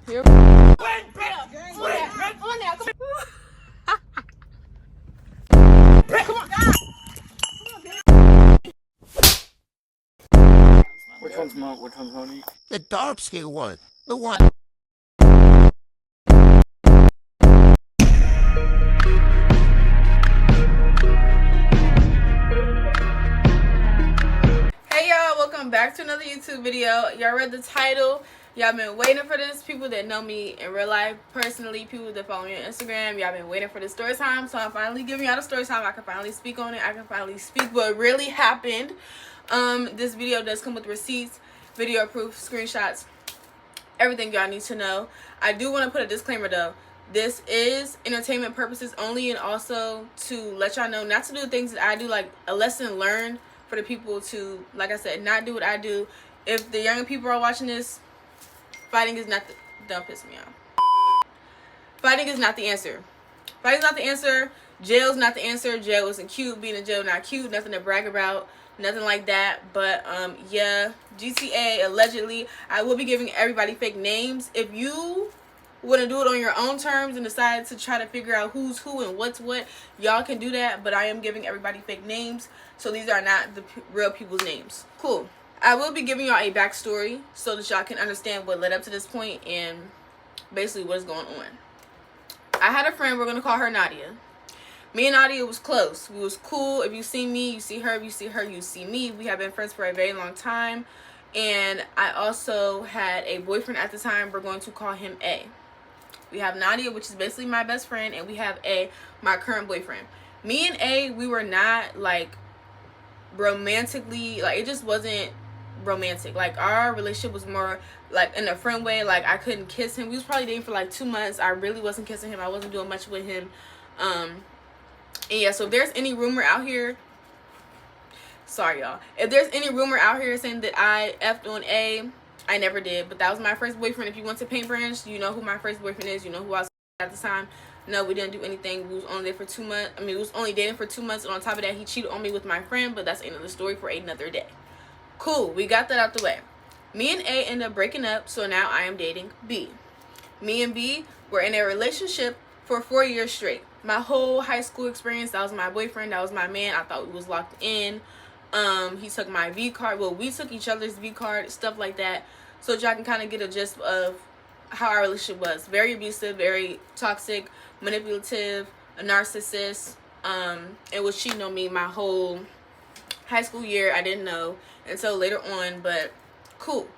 Here. Which one's Moni? The dark skinned one. The one. Hey y'all, welcome back to another YouTube video. Y'all read the title. Y'all been waiting for this. People that know me in real life, personally, people that follow me on Instagram, y'all been waiting for the story time. So I'm finally giving y'all the story time. I can finally speak on it. I can finally speak what really happened. This video does come with receipts, video proof, screenshots, everything y'all need to know. I do want to put a disclaimer though. This is entertainment purposes only, and also to let y'all know not to do things that I do, like a lesson learned for the people to, like I said, not do what I do. If the younger people are watching this, fighting is not the, don't piss me off. Fighting is not the answer. Fighting is not the answer. Jail's not the answer. Jail isn't cute. Being in jail not cute. Nothing to brag about. Nothing like that. But yeah, GTA allegedly. I will be giving everybody fake names. If you want to do it on your own terms and decide to try to figure out who's who and what's what, y'all can do that. But I am giving everybody fake names, so these are not the real people's names. Cool. I will be giving y'all a backstory so that y'all can understand what led up to this point and basically what's going on. I had a friend, we're going to call her Nadia. Me and Nadia was close. We was cool. If you see me, you see her. If you see her, you see me. We have been friends for a very long time. And I also had a boyfriend at the time. We're going to call him A. We have Nadia, which is basically my best friend, and we have A, my current boyfriend. Me and A, we were not like romantically, like it just wasn't romantic. Like our relationship was more like in a friend way. Like I couldn't kiss him. We was probably dating for like 2 months. I really wasn't kissing him. I wasn't doing much with him. And yeah, so if there's any rumor out here, sorry y'all, if there's any rumor out here saying that I effed on A, I never did. But that was my first boyfriend. If you went to Paint Branch, you know who my first boyfriend is. You know who I was at the time. No, we didn't do anything. We was only there for 2 months. I mean, we was only dating for 2 months. And on top of that, he cheated on me with my friend. But that's another story for another day. Cool. We got that out the way. Me and A ended up breaking up. So now I am dating B. Me and B were in a relationship for 4 years straight. My whole high school experience, that was my boyfriend. That was my man. I thought we was locked in. He took my V card. Well, we took each other's V card. Stuff like that. So y'all can kind of get a gist of how our relationship was. Very abusive, very toxic, manipulative, a narcissist. It was cheating on me my whole high school year. I didn't know until later on, but cool.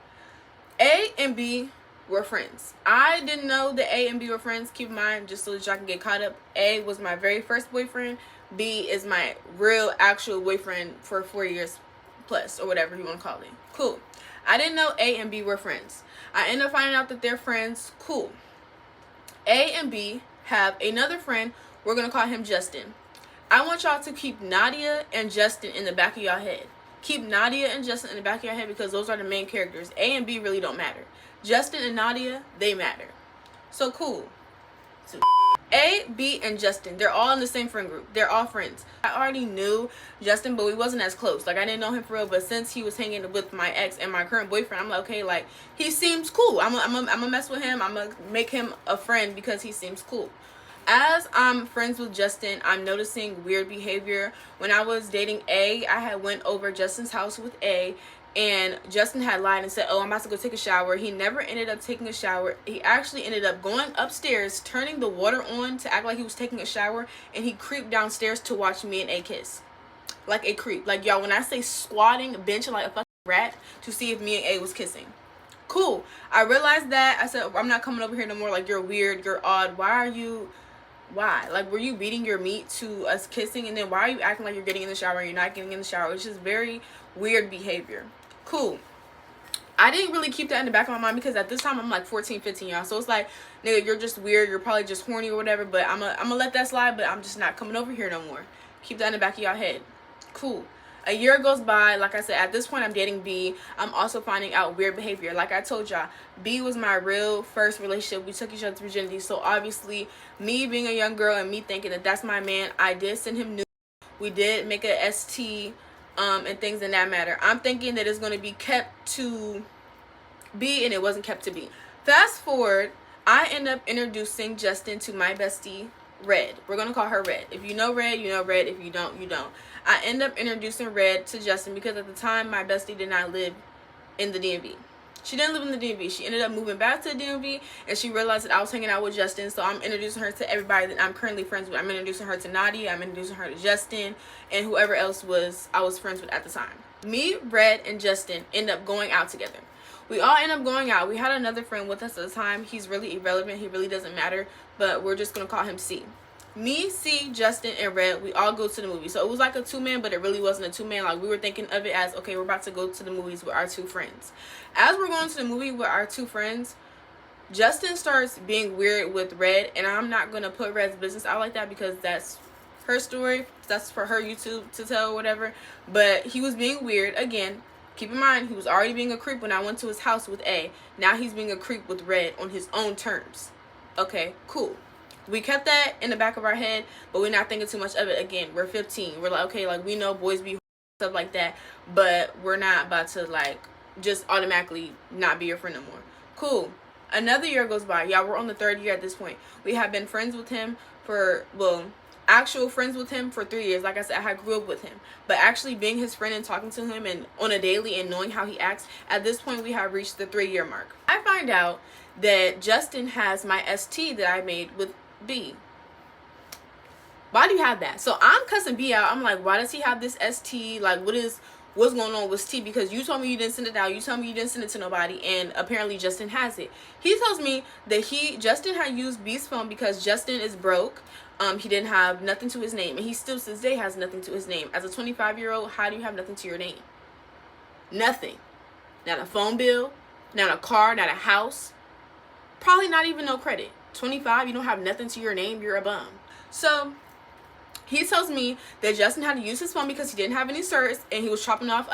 A and B were friends. I didn't know that A and B were friends. Keep in mind, just so that y'all can get caught up, A was my very first boyfriend. B is my real actual boyfriend for 4 years plus, or whatever you want to call it. Cool. I didn't know A and B were friends. I ended up finding out that they're friends. Cool. A and B have another friend. We're going to call him Justin. I want y'all to keep Nadia and Justin in the back of y'all head. Keep Nadia and Justin in the back of your head because those are the main characters. A and B really don't matter. Justin and Nadia, they matter. So cool. So A, B, and Justin, they're all in the same friend group. They're all friends. I already knew Justin, but we wasn't as close. Like I didn't know him for real, but since he was hanging with my ex and my current boyfriend, I'm like, okay, like he seems cool. I'm gonna mess with him. I'm gonna make him a friend because he seems cool. As I'm friends with Justin, I'm noticing weird behavior. When I was dating A, I had went over Justin's house with A, and Justin had lied and said, oh, I'm about to go take a shower. He never ended up taking a shower. He actually ended up going upstairs, turning the water on to act like he was taking a shower, and he creeped downstairs to watch me and A kiss. Like a creep. Like, y'all, when I say squatting, benching like a fucking rat to see if me and A was kissing. Cool. I realized that. I said, I'm not coming over here no more. Like, you're weird. You're odd. Why? Like, were you beating your meat to us kissing? And then why are you acting like you're getting in the shower and you're not getting in the shower? It's just very weird behavior. Cool. I didn't really keep that in the back of my mind because at this time I'm like 14, 15, y'all. So it's like, nigga, you're just weird. You're probably just horny or whatever. But I'm gonna let that slide. But I'm just not coming over here no more. Keep that in the back of y'all head. Cool. A year goes by. Like I said, at this point I'm dating B. I'm also finding out weird behavior. Like I told y'all, B was my real first relationship. We took each other's virginity. So obviously, me being a young girl and me thinking that that's my man, I did send him nudes. We did make a ST and things in that matter. I'm thinking that it's going to be kept to B, and it wasn't kept to B. Fast forward, I end up introducing Justin to my bestie, Red. We're going to call her Red. If you know Red, you know Red. If you don't, you don't. I end up introducing Red to Justin because at the time, my bestie did not live in the DMV. She didn't live in the DMV. She ended up moving back to the DMV, and she realized that I was hanging out with Justin, so I'm introducing her to everybody that I'm currently friends with. I'm introducing her to Nadia. I'm introducing her to Justin, and whoever else I was friends with at the time. Me, Red, and Justin end up going out together. We all end up going out. We had another friend with us at the time. He's really irrelevant. He really doesn't matter, but we're just going to call him C. Me, C, Justin, and Red, we all go to the movie. So it was like a two-man, but it really wasn't a two-man. Like, we were thinking of it as, okay, we're about to go to the movies with our two friends. As we're going to the movie with our two friends, Justin starts being weird with Red, and I'm not going to put Red's business out like that because that's her story. That's for her YouTube to tell or whatever. But he was being weird. Again, keep in mind, he was already being a creep when I went to his house with A. Now he's being a creep with Red on his own terms. Okay, cool. We kept that in the back of our head, but we're not thinking too much of it. Again, we're 15. We're like, okay, like, we know boys be stuff like that, but we're not about to, like, just automatically not be your friend no more. Cool. Another year goes by. Yeah, we're on the 3rd year at this point. We have been friends with him actual friends with him for 3 years. Like I said, I grew up with him, but actually being his friend and talking to him and on a daily and knowing how he acts, at this point we have reached the 3-year mark. I find out that Justin has my ST that I made with B. Why do you have that? So I'm cussing B out. I'm like, why does he have this ST? Like, what's going on with T? Because you told me you didn't send it out. You told me you didn't send it to nobody, and apparently Justin has it. He tells me that Justin had used B's phone because Justin is broke. He didn't have nothing to his name, and he still to this day has nothing to his name. As a 25-year-old, how do you have nothing to your name? Nothing. Not a phone bill, not a car, not a house, probably not even no credit. 25, you don't have nothing to your name, you're a bum. So he tells me that Justin had to use his phone because he didn't have any certs, and he was trapping off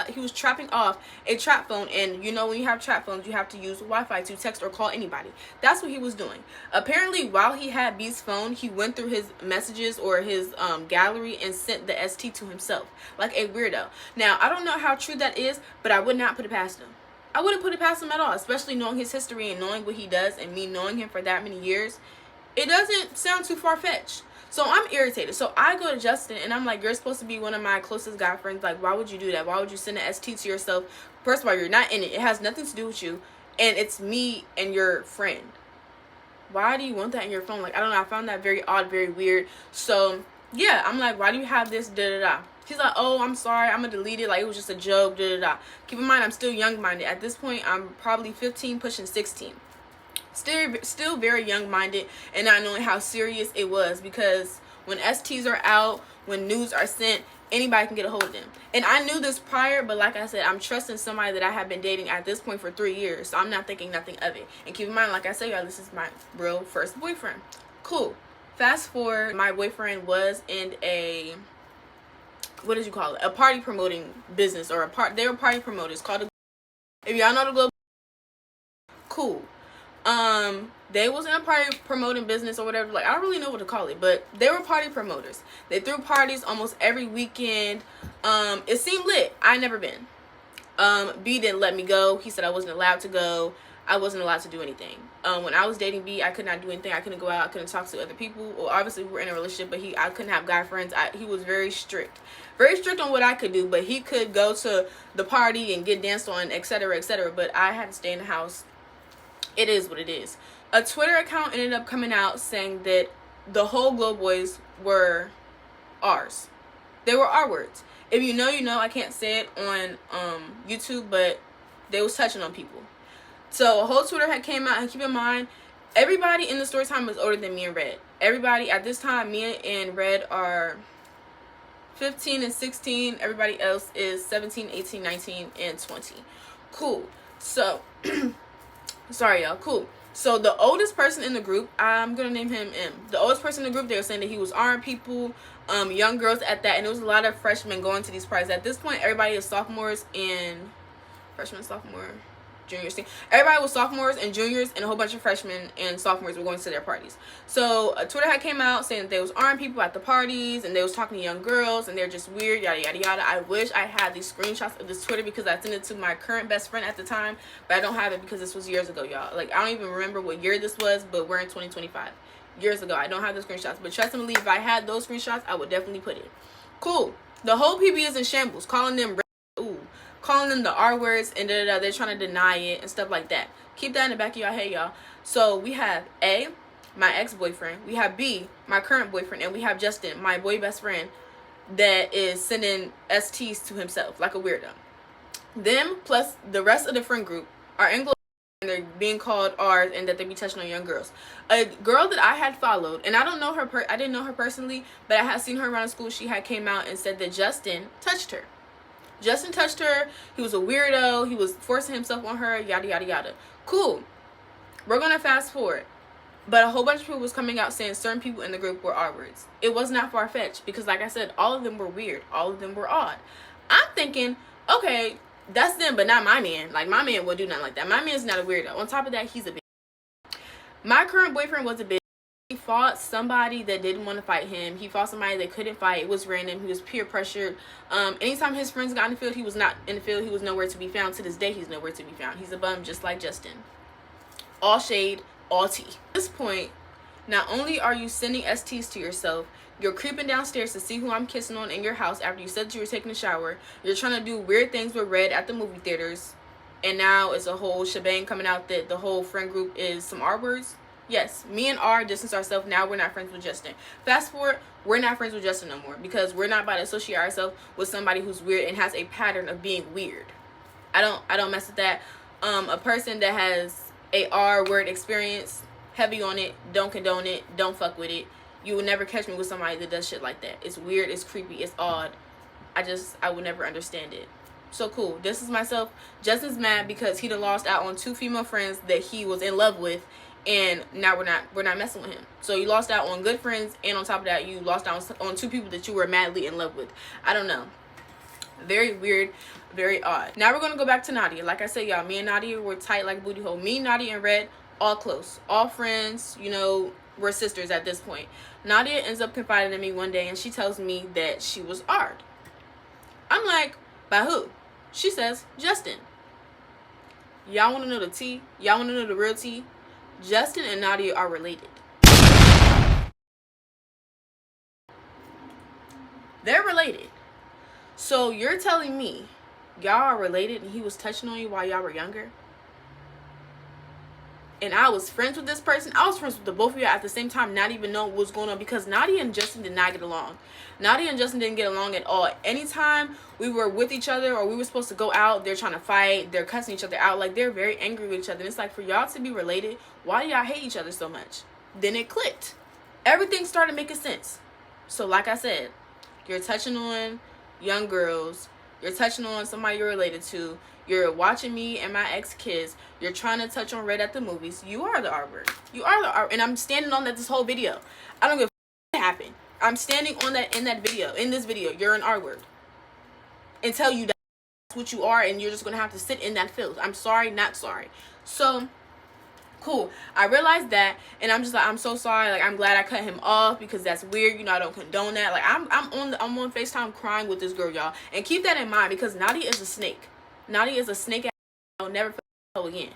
a trap phone. And you know, when you have trap phones, you have to use Wi-Fi to text or call anybody. That's what he was doing. Apparently, while he had B's phone, he went through his messages or his gallery and sent the ST to himself, like a weirdo. Now, I don't know how true that is, but I would not put it past him. I wouldn't put it past him at all, especially knowing his history and knowing what he does and me knowing him for that many years. It doesn't sound too far-fetched. So I'm irritated. So I go to Justin and I'm like, you're supposed to be one of my closest guy friends. Like, why would you do that? Why would you send an ST to yourself? First of all, you're not in it. It has nothing to do with you. And it's me and your friend. Why do you want that in your phone? Like, I don't know. I found that very odd, very weird. So, yeah, I'm like, why do you have this? Da-da-da. He's like, oh, I'm sorry. I'm going to delete it. Like, it was just a joke. Da-da-da. Keep in mind, I'm still young-minded. At this point, I'm probably 15, pushing 16. Still very young-minded and not knowing how serious it was, because when STs are out, when news are sent, anybody can get a hold of them. And I knew this prior, but like I said, I'm trusting somebody that I have been dating at this point for 3 years, so I'm not thinking nothing of it. And keep in mind, like I said, y'all, this is my real first boyfriend. Cool. Fast forward, my boyfriend was in a, what did you call it? A party promoting business, or they were party promoters called if y'all know the Globe. Cool. They was in a party promoting business or whatever. Like, I don't really know what to call it, but they were party promoters. They threw parties almost every weekend. It seemed lit. I never been. B didn't let me go. He said I wasn't allowed to go. I wasn't allowed to do anything. When I was dating B, I could not do anything. I couldn't go out. I couldn't talk to other people. Well, obviously we were in a relationship, but I couldn't have guy friends. He was very strict on what I could do. But he could go to the party and get danced on, etc., etc. But I had to stay in the house. It is what it is. A Twitter account ended up coming out saying that the whole Glow Boys were ours. They were our words. If you know, you know. I can't say it on YouTube, but they was touching on people. So a whole Twitter had came out, and keep in mind, everybody in the story time was older than me and Red. Everybody at this time, me and Red are 15 and 16. Everybody else is 17, 18, 19, and 20. Cool. So, sorry y'all. Cool. So the oldest person in the group, I'm gonna name him M. The oldest person in the group, they were saying that he was armed people, young girls at that, and there was a lot of freshmen going to these parties. At this point, everybody is sophomores and freshman, sophomore. juniors. Everybody was sophomores and juniors, and a whole bunch of freshmen and sophomores were going to their parties. So Twitter had came out saying that there was armed people at the parties, and they was talking to young girls, and they're just weird, yada yada yada. I wish I had these screenshots of this Twitter because I sent it to my current best friend at the time, but I don't have it because this was years ago, y'all. Like, I don't even remember what year this was, but we're in 2025. Years ago. I don't have the screenshots, but trust and believe, if I had those screenshots, I would definitely put it. Cool. The whole PB is in shambles, calling them the R words, and they're trying to deny it and stuff like that. Keep that in the back of your head, y'all. So we have A, my ex-boyfriend. We have B, my current boyfriend, and we have Justin, my boy best friend, that is sending STs to himself like a weirdo. Them plus the rest of the friend group are English, and they're being called R's, and that they be touching on young girls. A girl that I had followed, and I don't know her, I didn't know her personally, but I had seen her around school. She had came out and said that Justin touched her. Justin touched her. He was a weirdo. He was forcing himself on her, yada yada yada. Cool. We're gonna fast forward, but a whole bunch of people was coming out saying certain people in the group were R words. It was not far-fetched because, like I said, all of them were weird. All of them were odd. I'm thinking, okay, that's them, but not my man. Like, my man would do nothing like that. My man's not a weirdo. On top of that, he's a bitch. My current boyfriend was a bitch. He fought somebody that didn't want to fight him. He fought somebody that couldn't fight. It was random. He was peer pressured. Anytime his friends got in the field, he was not in the field. He was nowhere to be found. To this day, he's nowhere to be found. He's a bum just like Justin. All shade, all tea. At this point, not only are you sending STs to yourself, you're creeping downstairs to see who I'm kissing on in your house after you said that you were taking a shower. You're trying to do weird things with Red at the movie theaters. And now it's a whole shebang coming out that the whole friend group is some R words. Yes, me and R distanced ourselves. Now we're not friends with Justin. Fast forward, we're not friends with Justin no more because we're not about to associate ourselves with somebody who's weird and has a pattern of being weird. I don't mess with that. A person that has a R word experience, heavy on it, don't condone it, don't fuck with it. You will never catch me with somebody that does shit like that. It's weird, it's creepy, it's odd. I would never understand it. So cool. This is myself. Justin's mad because he done lost out on 2 female friends that he was in love with, and now we're not messing with him. So you lost out on good friends, and on top of that, you lost out on 2 people that you were madly in love with. I don't know. Very weird, very odd. Now we're gonna go back to Nadia. Like I said, y'all, me and Nadia were tight like a booty hole. Me, Nadia, and Red, all close, all friends. You know, we're sisters at this point. Nadia ends up confiding in me one day, and she tells me that she was R'd. I'm like, by who? She says, Justin. Y'all want to know the tea? Y'all want to know the real tea? Justin and Nadia are related. They're related. So you're telling me y'all are related and he was touching on you while y'all were younger? And I was friends with this person. I was friends with the both of you at the same time, not even knowing what was going on, because Nadia and Justin did not get along. Nadia and Justin didn't get along at all. Anytime we were with each other or we were supposed to go out, they're trying to fight. They're cussing each other out. Like, they're very angry with each other. And it's like, for y'all to be related, why do y'all hate each other so much? Then it clicked. Everything started making sense. So like I said, you're touching on young girls. You're touching on somebody you're related to. You're watching me and my ex kiss. You're trying to touch on Red at the movies. You are the R word. You are the R. And I'm standing on that this whole video. I don't give a what happened. I'm standing on that in that video. In this video, you're an R word. Until you that's what you are, and you're just gonna have to sit in that field. I'm sorry, not sorry. So cool. I realized that, and I'm just like, I'm so sorry. Like, I'm glad I cut him off because that's weird. You know, I don't condone that. Like, I'm on FaceTime crying with this girl, y'all. And keep that in mind because Nadia is a snake. Nadia is a snake. I'll never feel again.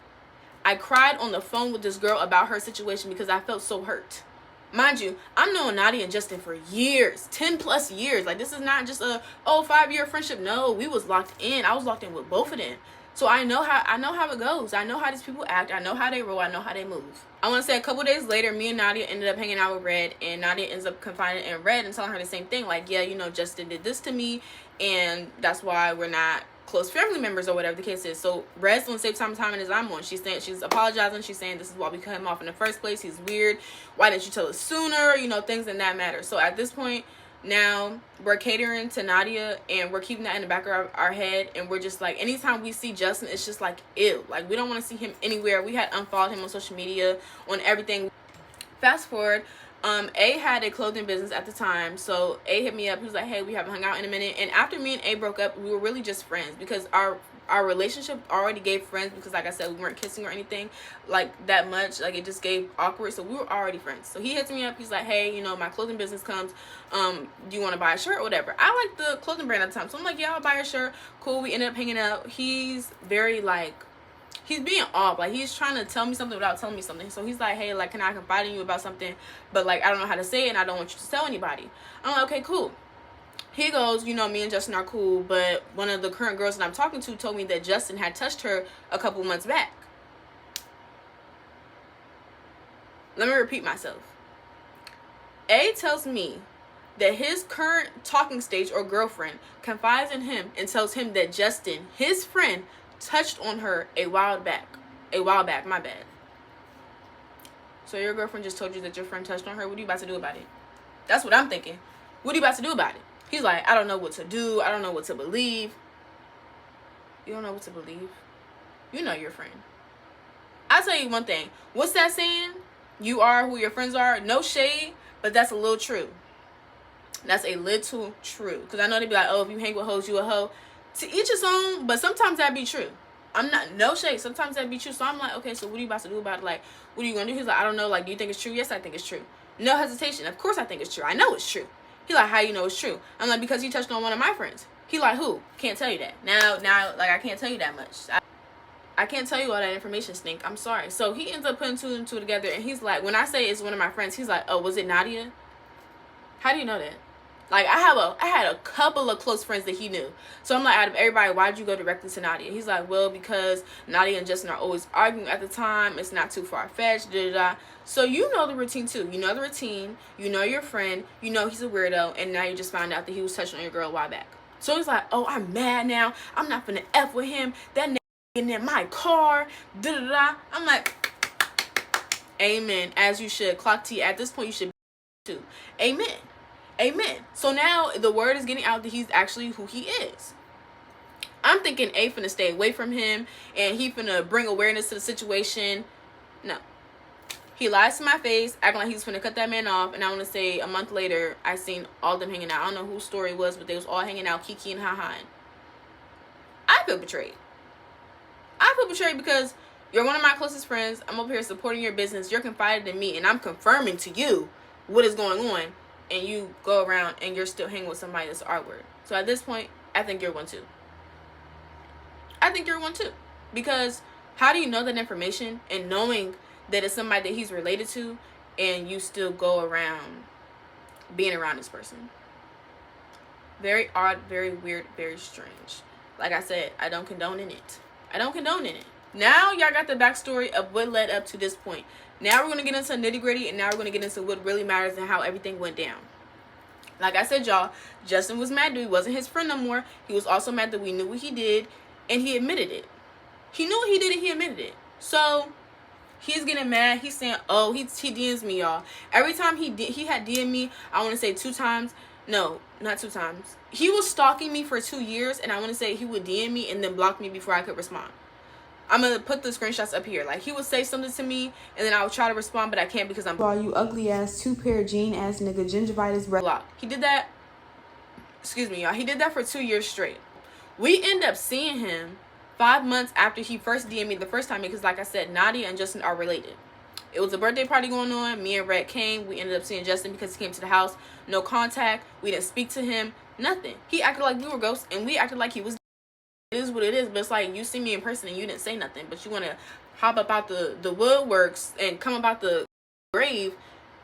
I cried on the phone with this girl about her situation because I felt so hurt. Mind you, I'm knowing Nadia and Justin for years, 10 plus years. Like, this is not just a 5-year friendship. No, we was locked in. I was locked in with both of them. So I know how it goes. I know how these people act. I know how they roll. I know how they move. I want to say a couple days later, me and Nadia ended up hanging out with Red, and Nadia ends up confiding in Red and telling her the same thing. Like, yeah, you know, Justin did this to me, and that's why we're not close family members or whatever the case is. So Red's on the same time as I'm on. She's saying, she's apologizing. She's saying this is why we cut him off in the first place. He's weird. Why didn't you tell us sooner? You know, things in that matter. So at this point, now we're catering to Nadia, and we're keeping that in the back of our head, and we're just like, anytime we see Justin, it's just like, ew. Like, we don't want to see him anywhere. We had unfollowed him on social media, on everything. Fast forward, A had a clothing business at the time, so A hit me up. He was like, hey, we haven't hung out in a minute. And after me and A broke up, we were really just friends, because our relationship already gave friends, because like I said, we weren't kissing or anything like that much. Like, it just gave awkward, so we were already friends. So he hits me up. He's like, hey, you know, my clothing business comes, do you want to buy a shirt or whatever? I like the clothing brand at the time, so I'm like, yeah, I'll buy a shirt. Cool. We ended up hanging out. He's very like, he's being off. Like, he's trying to tell me something without telling me something. So he's like, hey, like, can I confide in you about something? But, like, I don't know how to say it, and I don't want you to tell anybody. I'm like, okay, cool. He goes, you know, me and Justin are cool, but one of the current girls that I'm talking to told me that Justin had touched her a couple months back. Let me repeat myself. A tells me that his current talking stage or girlfriend confides in him and tells him that Justin, his friend, touched on her a while back, my bad. So your girlfriend just told you that your friend touched on her. What are you about to do about it? That's what I'm thinking. What are you about to do about it? He's like, I don't know what to do. I don't know what to believe. You don't know what to believe? You know your friend. I'll tell you one thing. What's that saying? You are who your friends are. No shade, but that's a little true. That's a little true. Because I know they be like, oh, if you hang with hoes, you a hoe. To each his own, but sometimes that be true. I'm not, no shade, sometimes that be true. So I'm like, okay, so what are you about to do about it? Like, what are you gonna do? He's like, I don't know. Like, do you think it's true? Yes, I think it's true. No hesitation. Of course I think it's true. I know it's true. He like, how you know it's true? I'm like, because he touched on one of my friends. He like, who? Can't tell you that. Now, like, I can't tell you that much. I can't tell you all that information, Stink. I'm sorry. So he ends up putting two and two together, and he's like, when I say it's one of my friends, he's like, oh, was it Nadia? How do you know that? Like, I had a couple of close friends that he knew. So I'm like, out of everybody, why'd you go directly to Nadia? He's like, well, because Nadia and Justin are always arguing at the time. It's not too far-fetched, da-da-da. So you know the routine, too. You know the routine. You know your friend. You know he's a weirdo. And now you just found out that he was touching on your girl a while back. So he's like, oh, I'm mad now. I'm not finna F with him. That nigga getting in my car, da-da-da. I'm like, amen. As you should. Clock T. At this point, you should be too. Amen. Amen. So now the word is getting out that he's actually who he is. I'm thinking A finna stay away from him and he finna bring awareness to the situation. No. He lies to my face, acting like he's finna cut that man off. And I want to say a month later, I seen all of them hanging out. I don't know whose story it was, but they was all hanging out, Kiki and Ha-Ha. I feel betrayed. I feel betrayed because you're one of my closest friends. I'm over here supporting your business. You're confided in me and I'm confirming to you what is going on. And you go around and you're still hanging with somebody that's R-word. So at this point, I think you're one too. I think you're one too. Because how do you know that information and knowing that it's somebody that he's related to and you still go around being around this person? Very odd, very weird, very strange. Like I said, I don't condone in it. I don't condone in it. Now y'all got the backstory of what led up to this point. Now we're going to get into nitty-gritty, and now we're going to get into what really matters and how everything went down. Like I said, y'all, Justin was mad that he wasn't his friend no more. He was also mad that we knew what he did, and he admitted it. He knew what he did, and he admitted it. So he's getting mad. He's saying, oh, he DMs me, y'all. Every time he had DM'd me, I want to say 2 times. No, not 2 times. He was stalking me for 2 years, and I want to say he would DM me and then block me before I could respond. I'm going to put the screenshots up here. Like, he would say something to me, and then I would try to respond, but I can't because I'm... All you ugly ass 2-pair jean ass nigga, gingivitis breath. Blocked. He did that... Excuse me, y'all. He did that for 2 years straight. We end up seeing him 5 months after he first DM'd me the first time because, like I said, Nadia and Justin are related. It was a birthday party going on. Me and Red came. We ended up seeing Justin because he came to the house. No contact. We didn't speak to him. Nothing. He acted like we were ghosts, and we acted like he was... It is what it is, but it's like you see me in person and you didn't say nothing, but you want to hop about the woodworks and come about the grave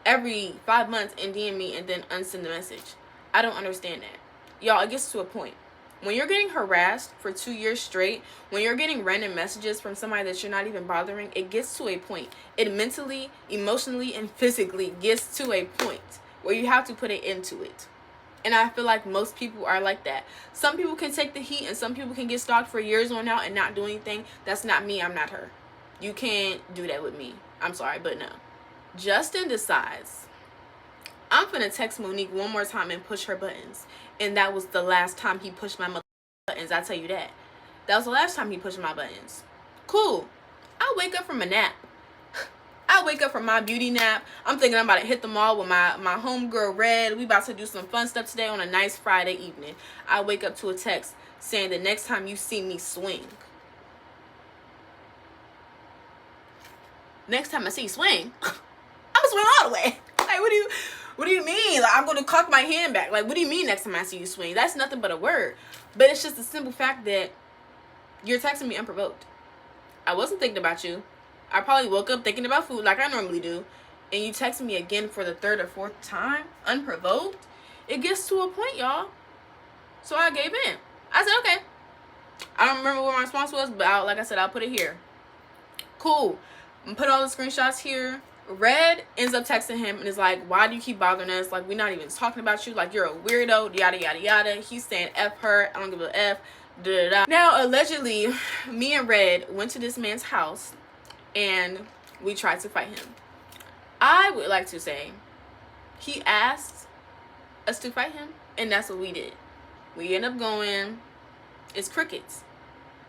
every 5 months and DM me and then unsend the message. I don't understand that. Y'all, it gets to a point. When you're getting harassed for 2 years straight, when you're getting random messages from somebody that you're not even bothering, it gets to a point. It mentally, emotionally, and physically gets to a point where you have to put an end to it. And I feel like most people are like that. Some people can take the heat and some people can get stalked for years on out and not do anything. That's not me. I'm not her. You can't do that with me. I'm sorry, but no. Justin decides, I'm finna text Monique one more time and push her buttons. And that was the last time he pushed my buttons. I tell you that. That was the last time he pushed my buttons. Cool. I wake up from a nap. I I wake up from my beauty nap. I'm thinking I'm about to hit the mall with my homegirl Red. We about to do some fun stuff today on a nice Friday evening. I wake up to a text saying the next time you see me swing. Next time I see you swing, I'm swing all the way. Like, what do you mean? Like, I'm gonna cock my hand back. Like, what do you mean next time I see you swing? That's nothing but a word. But it's just a simple fact that you're texting me unprovoked. I wasn't thinking about you. I probably woke up thinking about food like I normally do, and you texted me again for the third or fourth time, unprovoked. It gets to a point, y'all. So I gave in. I said, okay. I don't remember what my response was, but like I said, I'll put it here. Cool. I'm put all the screenshots here. Red ends up texting him and is like, why do you keep bothering us? Like, we're not even talking about you. Like, you're a weirdo, yada, yada, yada. He's saying F her. I don't give a F. Da, da, da. Now, allegedly, me and Red went to this man's house and we tried to fight him. I would like to say he asked us to fight him, and that's what we did. We end up going, it's crickets.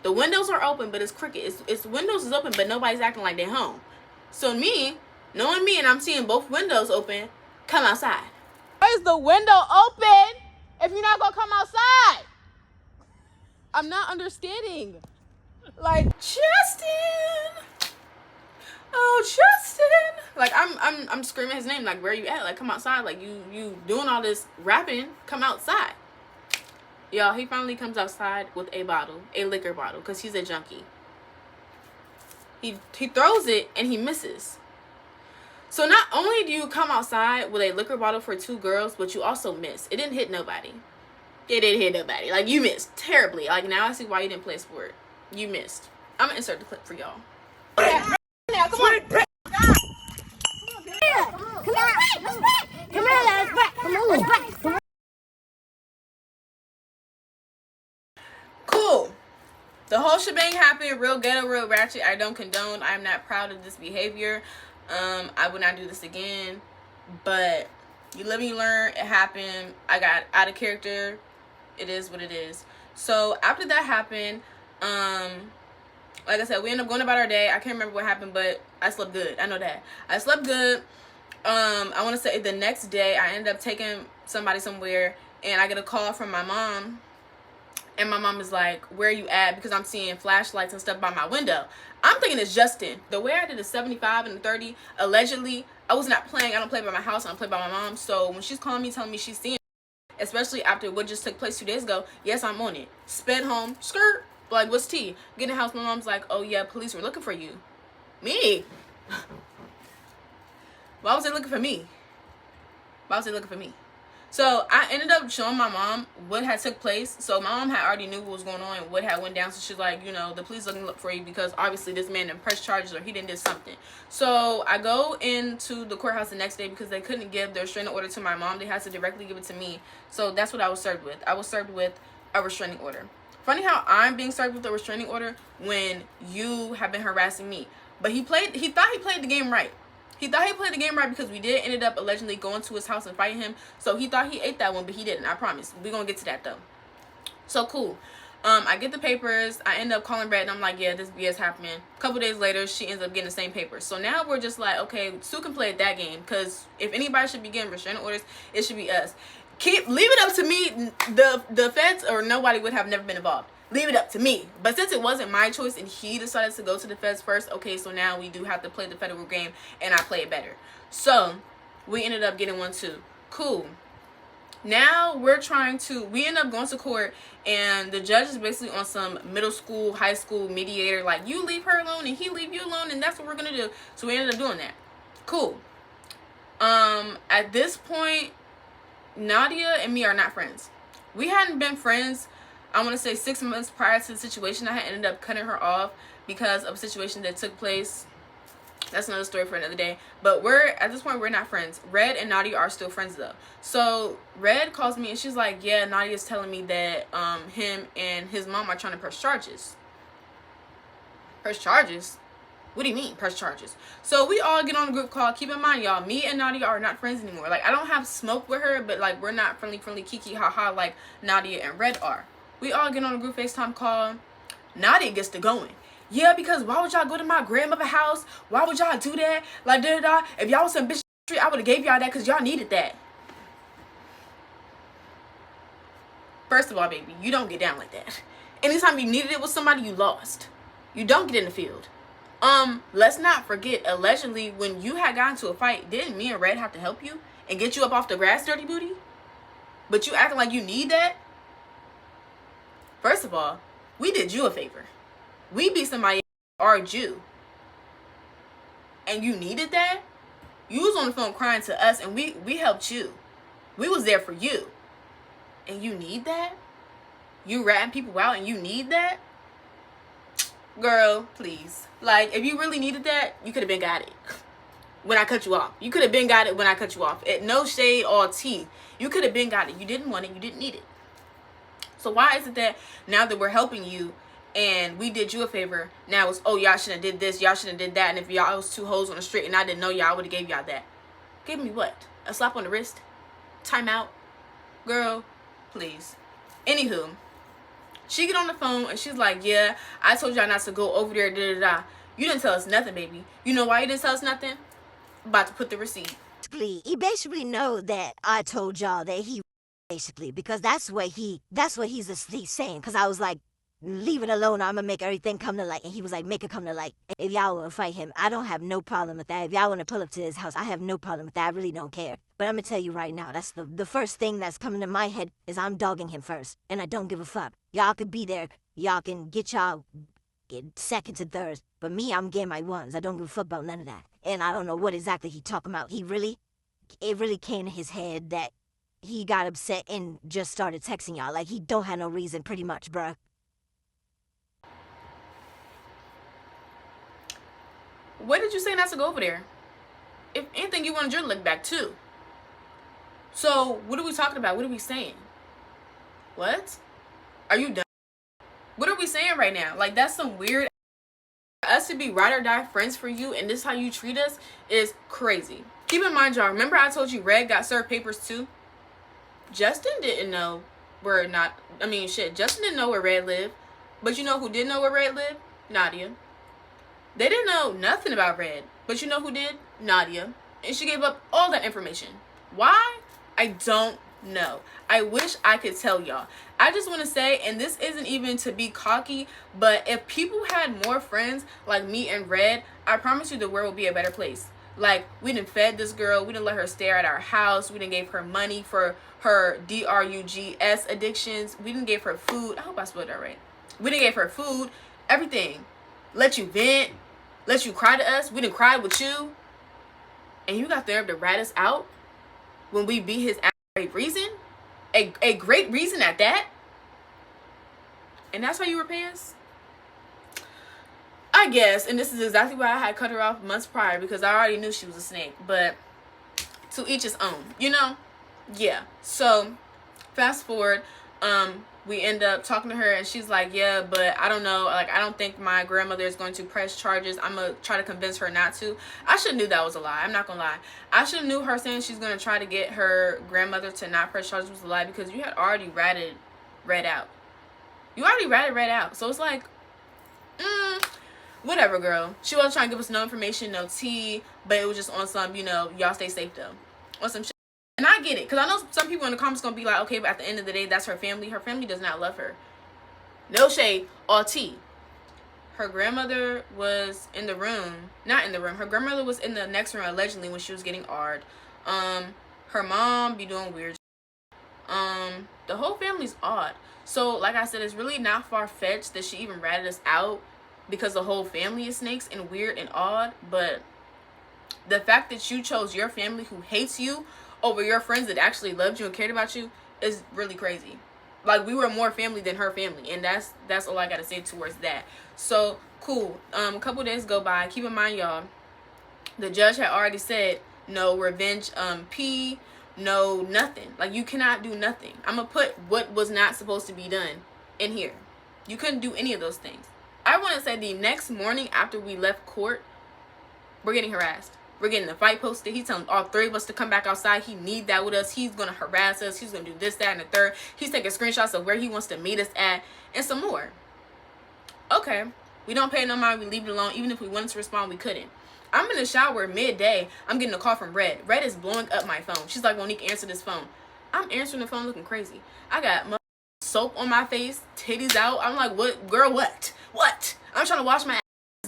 The windows are open, but it's cricket. It's windows is open, but nobody's acting like they're home. So me, knowing me, and I'm seeing both windows open, come outside. Why is the window open if you're not gonna come outside? I'm not understanding. Like, Justin. Oh, Justin. Like, I'm screaming his name. Like, where you at? Like, come outside. Like, you doing all this rapping. Come outside. Y'all, he finally comes outside with a bottle, a liquor bottle, because he's a junkie. He throws it and he misses. So not only do you come outside with a liquor bottle for two girls, but you also miss. It didn't hit nobody. It didn't hit nobody. Like, you missed terribly. Like, now I see why you didn't play sport. You missed. I'm gonna insert the clip for y'all. Now, come on. Come on. Cool. The whole shebang happened. Real ghetto, real ratchet. I don't condone. I'm not proud of this behavior. I would not do this again. But you live and you learn. It happened. I got out of character. It is what it is. So after that happened, like I said, we ended up going about our day. I can't remember what happened, but I slept good. I know that. I slept good. I want to say the next day, I ended up taking somebody somewhere, and I get a call from my mom. And my mom is like, where you at? Because I'm seeing flashlights and stuff by my window. I'm thinking it's Justin. The way I did the 75 and the 30, allegedly, I was not playing. I don't play by my house. I don't play by my mom. So when she's calling me, telling me she's seeing, especially after what just took place 2 days ago, yes, I'm on it. Sped home, skirt. Like, what's tea? Get in the house. My mom's like, oh, yeah, police were looking for you. Me? Why was they looking for me? Why was they looking for me? So I ended up showing my mom what had took place. So my mom had already knew what was going on and what had went down. So she's like, you know, the police looking for you because obviously this man didn't press charges or he didn't do something. So I go into the courthouse the next day because they couldn't give their restraining order to my mom. They had to directly give it to me. So that's what I was served with. I was served with a restraining order. Funny how I'm being served with a restraining order when you have been harassing me. But he thought he played the game right. He thought he played the game right because we did ended up allegedly going to his house and fighting him. So he thought he ate that one, but he didn't. I promise. We're going to get to that, though. So, cool. I get the papers. I end up calling Brett, and I'm like, yeah, this BS happening. A couple days later, she ends up getting the same papers. So now we're just like, okay, Sue can play that game because if anybody should be getting restraining orders, it should be us. Leave it up to me. The feds or nobody would have never been involved. Leave it up to me. But since it wasn't my choice and he decided to go to the feds first, okay, so now we do have to play the federal game and I play it better. So we ended up getting one too. Cool. Now we end up going to court and the judge is basically on some middle school, high school mediator, like you leave her alone and he leave you alone and that's what we're going to do. So we ended up doing that. Cool. At this point, Nadia and me are not friends. We hadn't been friends, I want to say 6 months prior to the situation. I had ended up cutting her off because of a situation that took place. That's another story for another day. But at this point, we're not friends. Red and Nadia are still friends though. So Red calls me and she's like, yeah, Nadia's telling me that him and his mom are trying to press charges. Press charges? What do you mean, press charges? So we all get on a group call. Keep in mind, y'all, me and Nadia are not friends anymore. Like, I don't have smoke with her, but like we're not friendly, kiki, haha, like Nadia and Red are. We all get on a group FaceTime call. Nadia gets to going. Yeah, because why would y'all go to my grandmother's house? Why would y'all do that? Like, da-da-da. If y'all was some bitch, I would have gave y'all that because y'all needed that. First of all, baby, you don't get down like that. Anytime you needed it with somebody, you lost. You don't get in the field. Let's not forget, allegedly, when you had gotten into a fight, didn't me and Red have to help you and get you up off the grass, dirty booty? But you acting like you need that? First of all, we did you a favor. We beat somebody argued you. And you needed that? You was on the phone crying to us and we helped you. We was there for you. And you need that? You ratting people out and you need that? Girl, please. Like, if you really needed that, you could have been got it when I cut you off. You could have been got it when I cut you off. No shade, all tea. You could have been got it. You didn't want it. You didn't need it. So why is it that now that we're helping you and we did you a favor, now it's, oh, y'all shouldn't have did this, y'all shouldn't have did that, and if y'all was two hoes on the street and I didn't know y'all, I would have gave y'all that. Give me what? A slap on the wrist? Time out? Girl, please. Anywho, she get on the phone and she's like, yeah, I told y'all not to go over there, da-da-da. You didn't tell us nothing, baby. You know why you didn't tell us nothing? About to put the receipt. He basically know that I told y'all that he basically, because that's what he's saying. Because I was like, leave it alone, I'm gonna make everything come to light. And he was like, make it come to light. If y'all want to fight him, I don't have no problem with that. If y'all want to pull up to his house, I have no problem with that. I really don't care. But I'm gonna tell you right now, that's the first thing that's coming to my head is I'm dogging him first. And I don't give a fuck. Y'all could be there. Y'all can get seconds and thirds. But me, I'm getting my ones. I don't give a fuck about none of that. And I don't know what exactly he talking about. It really came to his head that he got upset and just started texting y'all. Like, he don't have no reason, pretty much, bruh. What did you say not to go over there? If anything, you wanted your look back too. So, what are we talking about? What are we saying? What? Are you done? What are we saying right now? Like, that's some weird... Us to be ride or die friends for you and this how you treat us is crazy. Keep in mind, y'all, remember I told you Red got served papers too? Justin didn't know where Justin didn't know where Red lived. But you know who did know where Red lived? Nadia. They didn't know nothing about Red. But you know who did? Nadia. And she gave up all that information. Why? I don't know. I wish I could tell y'all. I just want to say, and this isn't even to be cocky, but if people had more friends like me and Red, I promise you the world would be a better place. Like, we done fed this girl. We done let her stay at our house. We done gave her money for her drugs addictions. We done gave her food. I hope I spelled that right. We done gave her food. Everything. Let you vent. Let you cry to us. We done cried with you. And you got the nerve to rat us out when we beat his ass for a reason? A great reason at that? And that's how you repay us? I guess. And this is exactly why I had cut her off months prior, because I already knew she was a snake. But to each his own, you know? Yeah. So fast forward, we end up talking to her and she's like, yeah, but I don't know, like, I don't think my grandmother is going to press charges. I'm gonna try to convince her not to. I should have knew that was a lie. I'm not gonna lie. I should have knew her saying she's gonna try to get her grandmother to not press charges was a lie, because you had already ratted Red out. You already ratted Red out. So it's like, whatever, girl. She wasn't trying to give us no information, no tea, but it was just on some, you know, y'all stay safe though. On some shit. And I get it, because I know some people in the comments going to be like, okay, but at the end of the day, that's her family. Her family does not love her. No shade, all tea. Her grandmother was in the room. Not in the room. Her grandmother was in the next room, allegedly, when she was getting AR'd. Her mom be doing weird shit. The whole family's odd. So, like I said, it's really not far-fetched that she even ratted us out, because the whole family is snakes and weird and odd. But the fact that you chose your family who hates you over your friends that actually loved you and cared about you is really crazy. Like, we were more family than her family, and that's all I gotta say towards that. So cool. A couple days go by. Keep in mind, y'all, the judge had already said no revenge no nothing. Like, you cannot do nothing. I'm gonna put what was not supposed to be done in here. You couldn't do any of those things. I want to say the next morning after we left court, we're getting harassed. We're getting the fight posted. He's telling all three of us to come back outside. He need that with us. He's going to harass us. He's going to do this, that, and the third. He's taking screenshots of where he wants to meet us at and some more. Okay. We don't pay no mind. We leave it alone. Even if we wanted to respond, we couldn't. I'm in the shower midday. I'm getting a call from Red. Red is blowing up my phone. She's like, Monique, answer this phone. I'm answering the phone looking crazy. I got soap on my face, titties out. I'm like, what? Girl, what? What? I'm trying to wash my ass.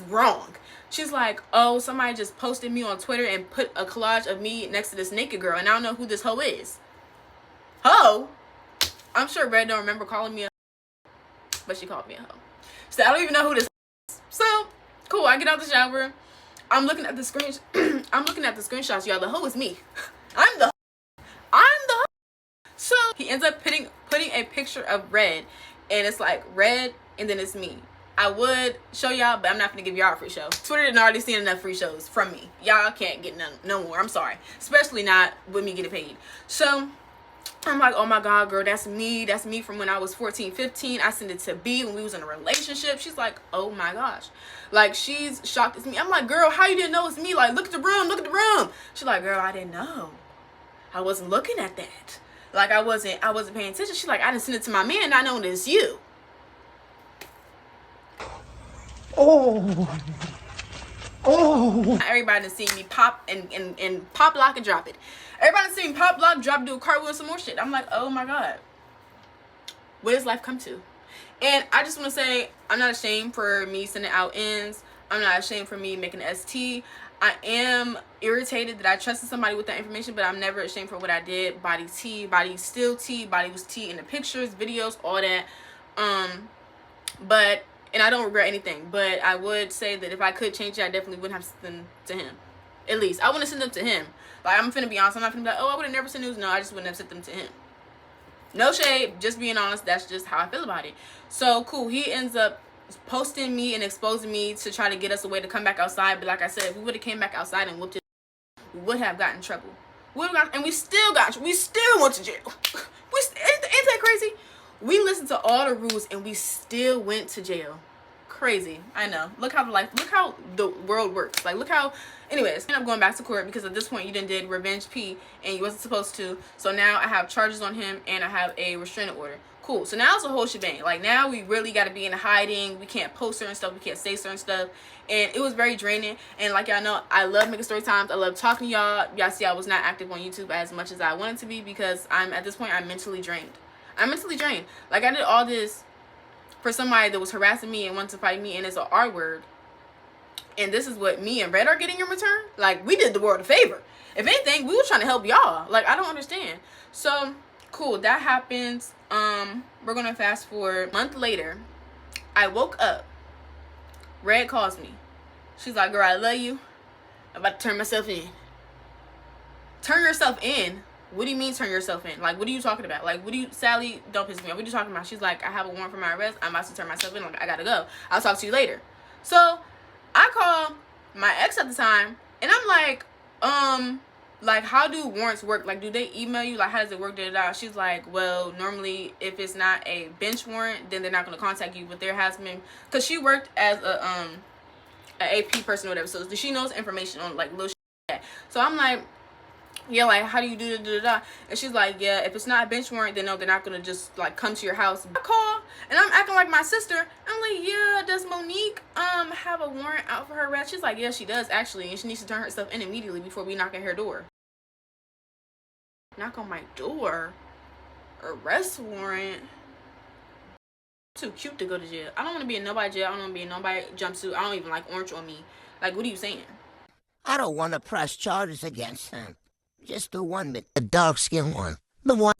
Wrong. She's like, oh, somebody just posted me on Twitter and put a collage of me next to this naked girl, and I don't know who this hoe is. Hoe? I'm sure Red don't remember calling me a hoe, but she called me a hoe. So I don't even know who this is. So, cool. I get out the shower. I'm looking at the screenshots, y'all. The hoe is me. I'm the hoe. So he ends up putting a picture of Red, and it's like Red, and then it's me. I would show y'all, but I'm not gonna give y'all a free show. Twitter didn't already seen enough free shows from me. Y'all can't get no more. I'm sorry, especially not with me getting paid. So I'm like, oh my god, girl, that's me from when I was 14, 15. I sent it to B when we was in a relationship. She's like, oh my gosh, like she's shocked it's me. I'm like, girl, how you didn't know it's me? Like, look at the room. She's like, girl, I didn't know. I wasn't looking at that. Like, I wasn't paying attention. She's like, I didn't send it to my man, not knowing it's you. Oh. Everybody done seen me pop and pop, lock, and drop it. Everybody done seen me pop, lock, drop, do a cartwheel, and some more shit. I'm like, oh my god, what does life come to? And I just want to say, I'm not ashamed for me sending out ends. I'm not ashamed for me making an ST. I am irritated that I trusted somebody with that information, but I'm never ashamed for what I did. Body T, body still T, body was T in the pictures, videos, all that. And I don't regret anything, but I would say that if I could change it, I definitely wouldn't have sent them to him. At least I wouldn't have sent them to him. Like, I'm finna be honest. I'm not finna be like, oh, I would have never sent news. No, I just wouldn't have sent them to him. No shade, just being honest. That's just how I feel about it. So cool. He ends up posting me and exposing me to try to get us a way to come back outside. But like I said, if we would have came back outside and whooped it, we would have gotten in trouble. And we still went to jail. Ain't that crazy? We listened to all the rules and we still went to jail. Crazy. I know. Look how the world works. Like, look how, anyways, I end up going back to court because at this point you did revenge P and you wasn't supposed to. So now I have charges on him and I have a restraining order. Cool. So now it's a whole shebang. Like, now we really got to be in hiding. We can't post certain stuff. We can't say certain stuff. And it was very draining. And like y'all know, I love making story times. I love talking to y'all. Y'all see I was not active on YouTube as much as I wanted to be because at this point I'm mentally drained. I'm mentally drained. Like, I did all this for somebody that was harassing me and wanted to fight me, and it's an R word. And this is what me and Red are getting in return? Like, we did the world a favor. If anything, we were trying to help y'all. Like, I don't understand. So, cool. That happens. We're going to fast forward. A month later, I woke up. Red calls me. She's like, girl, I love you. I'm about to turn myself in. Turn yourself in? What do you mean turn yourself in? Like, what are you talking about? Like, Sally, don't piss me off. What are you talking about? She's like, I have a warrant for my arrest. I'm about to turn myself in. Like, I gotta go. I'll talk to you later. So, I call my ex at the time, and I'm like, how do warrants work? Like, do they email you? Like, how does it work? She's like, well, normally, if it's not a bench warrant, then they're not gonna contact you. But there has been, because she worked as a AP person or whatever, so she knows information on, like, little shit like that. So I'm like, yeah, like, how do you do da? And she's like, yeah, if it's not a bench warrant, then no, they're not gonna just like come to your house. I call and I'm acting like my sister. I'm like, yeah, does Monique have a warrant out for her arrest? She's like, yeah, she does actually, and she needs to turn herself in immediately before we knock at her door. Knock on my door? Arrest warrant? Too cute to go to jail. I don't want to be in nobody jail. I don't want to be in nobody jumpsuit. I don't even like orange on me. Like, what are you saying? I don't want to press charges against him. Just the one, the dark-skinned one. The one.